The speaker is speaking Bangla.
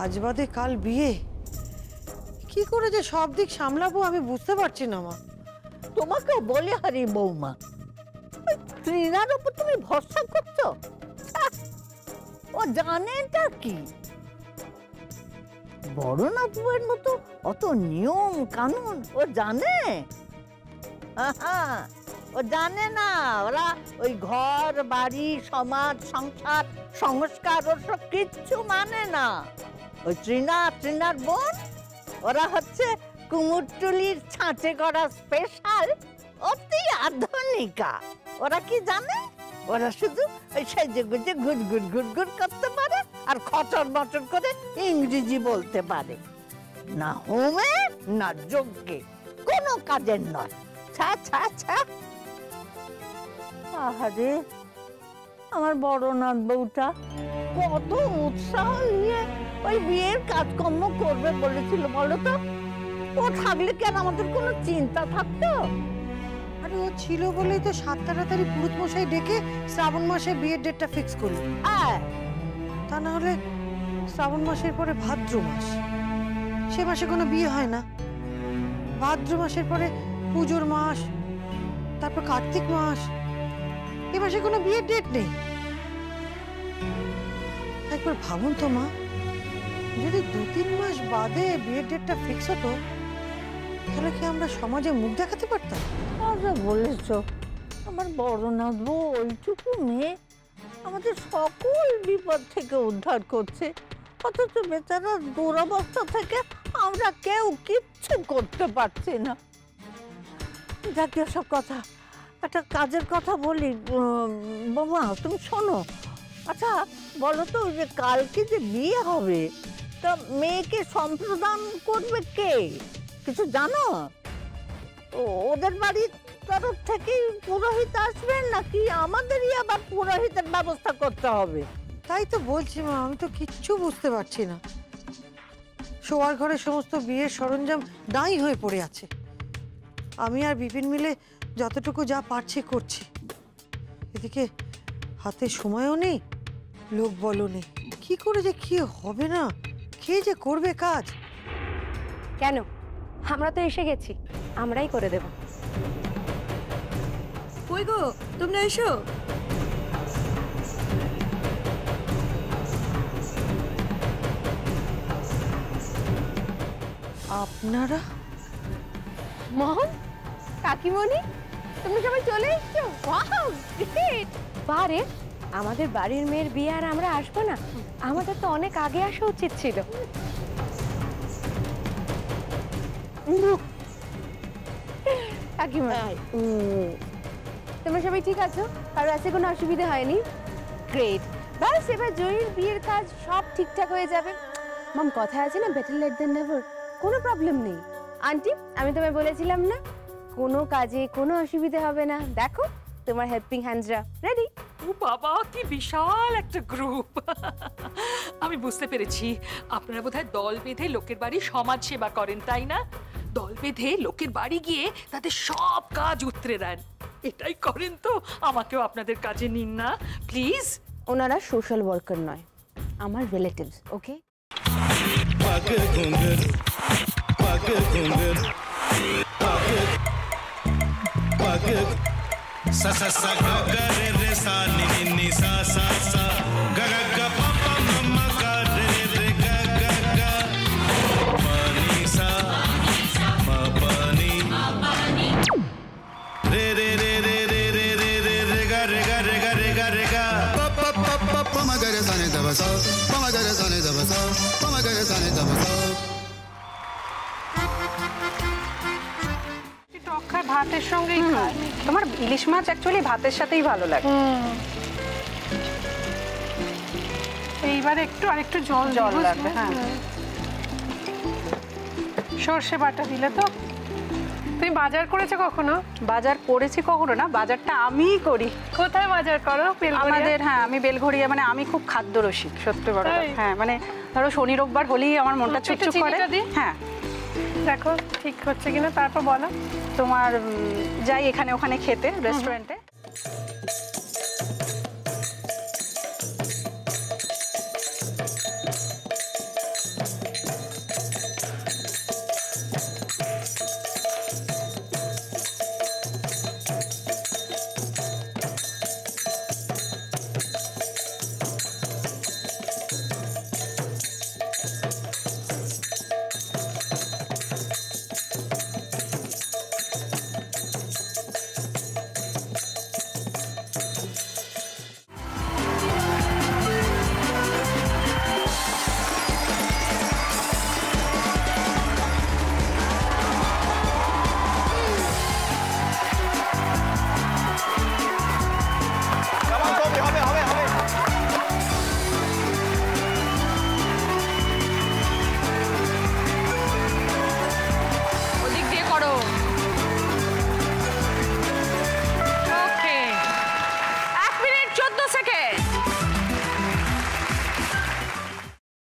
আজ বাদে কাল বিয়ে, কি করে যে সব দিক সামলাবো আমি বুঝতে পারছি না মা। তোমাকে বলে হারি বৌমা, ট্রিনার উপর তুমি ভরসা করছো? ও জানেটা কি? বড় না বউয়ের মতো অত নিয়ম কানুন ও জানে? ও জানে না। ওরা ওই ঘর বাড়ি সমাজ সংসার সংস্কার ওসব কিচ্ছু মানে না। ওই ট্রিনার বোন, ওরা হচ্ছে কুমোরটুলির ছাঁচে করা স্পেশাল অতি আধুনিকা। ওরা কি জানে? ওরা শুধু ওই সেজে গুজে গুড় করতে পারে আর খচর বচর করে ইংরেজি বলতে পারে। না হোমে না যজ্ঞে, কোনো কাজের নয়। ছা ছা ছা। আহারে, আমার বড় নাথ বউটা কত উৎসাহ নিয়ে ওই বিয়ের কাজকর্ম করবে বলেছিল বলো তো? ও থাকলে কেন আমাদের কোনো চিন্তা থাকতো? আরে ও ছিল বলেই তো 7 তাড়াতাড়ি পুরুত মশাই ডেকে শ্রাবণ মাসে বিয়ের ডেটটা ফিক্স করলো। তা না হলে শ্রাবণ মাসের পরে ভাদ্র মাস, সে মাসে কোনো বিয়ে হয় না। ভাদ্র মাসের পরে পুজোর মাস, তারপর কার্তিক মাস, এ মাসে কোনো বিয়ের ডেট নেই। একবার ভাবুন তো মা, যদি 2-3 মাস বাদে বিয়ের ডেটটা ফিক্স হতো, তাহলে কি আমরা সমাজে মুখ দেখাতে পারতাম? বলেছ, আমার বড় নাথ বউ ওইটুকু মেয়ে আমাদের সকল বিপদ থেকে উদ্ধার করছে, অথচ বেচারা দুরবস্থা থেকে আমরা কেউ কিচ্ছু করতে পারছি না। যাকে সব কথা, একটা কাজের কথা বলি বাবা, তুমি শোনো। আচ্ছা বলো তো, যে কালকে যে বিয়ে হবে, তা মেয়েকে সম্প্রদান করবে কে? কিছু জানো? ওদের বাড়ির তরফ থেকে পুরোহিত আসবেন নাকি আমাদেরই আবার পুরোহিতের ব্যবস্থা করতে হবে? তাই তো বলছি মা, আমি তো কিচ্ছু বুঝতে পারছি না। শোয়ার ঘরে সমস্ত বিয়ের সরঞ্জাম দায়ী হয়ে পড়ে আছে। আমি আর বিপিন মিলে যতটুকু যা পারছি করছি। এদিকে হাতে সময়ও নেই, লোক বলও নেই। কি করে যে কি হবে না, কে যে করবে কাজ? কেন, আমরা তো এসে গেছি, আমরাই করে দেব। কই গো, তোমরা এসো। আপনারা? মোহন, কাকিমণি, তুমি সবাই চলে এসছো? Wow, great! বারে, আমাদের বাড়ির মেয়ের বিয়ে আর আমরা আসবো না? আমাদের তো অনেক আগে আসা উচিত ছিল। কাকিমণি, তোমরা সবাই ঠিক আছো? কারো আছে কোনো অসুবিধা হয়নি? গ্রেট! ব্যাস, এবার জয়ীর বিয়ের কাজ সব ঠিকঠাক হয়ে যাবে। মাম, কথা আছে না, বেটার লেট দ্যান নেভার। কোনো প্রবলেম নেই। আন্টি, আমি তোমায় বলেছিলাম না, কোনো কাজে কোনো অসুবিধা হবে না। দেখো, তোমার হেল্পিং হ্যান্ডসরা রেডি। ও বাবা, কি বিশাল একটা গ্রুপ! আমি বুঝতে পেরেছি, আপনারা বোধহয় দল বেঁধে লোকের বাড়ি সমাজ সেবা করেন, তাই না? দল বেঁধে লোকের বাড়ি গিয়ে তাদের সব কাজ উতরে দেন। এটাই করেন তো? আমাকেও আপনাদের কাজে নিন না প্লিজ। ওনারা সোশ্যাল ওয়ার্কার নয়, আমার রিলেটিভস। ওকে? sa sa sa ga ga re re sa ni ni ni sa sa sa ga ga ga pa pa ma ma ga re re ga ga ga pa ni sa ma pa ni re re re re re re re re re ga re ga re ga re ga re ga pa pa pa pa pa ma ga re sa ni da ba sa pa ma ga re sa ni da ba sa pa ma ga re sa ni da ba sa ভাতের সঙ্গেই খায়। তোমার ইলিশ মাছ অ্যাকচুয়ালি ভাতের সাথেই ভালো লাগে। এইবার আরেকটু জল লাগবে। হ্যাঁ, সর্ষে বাটা দিলে তো। তুমি বাজার করেছো কখনো? বাজার করেছি কখনো না, বাজারটা আমিই করি। কোথায় বাজার করো? আমাদের, হ্যাঁ, আমি বেলঘড়িয়া, মানে আমি খুব খাদ্য রসিক, সত্যি বড়। হ্যাঁ, মানে ধরো শনি রোববার হলেই আমার মনটা চুপচুপ করে। হ্যাঁ, দেখো ঠিক হচ্ছে কিনা, তারপর বলো। তোমার যাই এখানে ওখানে খেতে রেস্টুরেন্টে,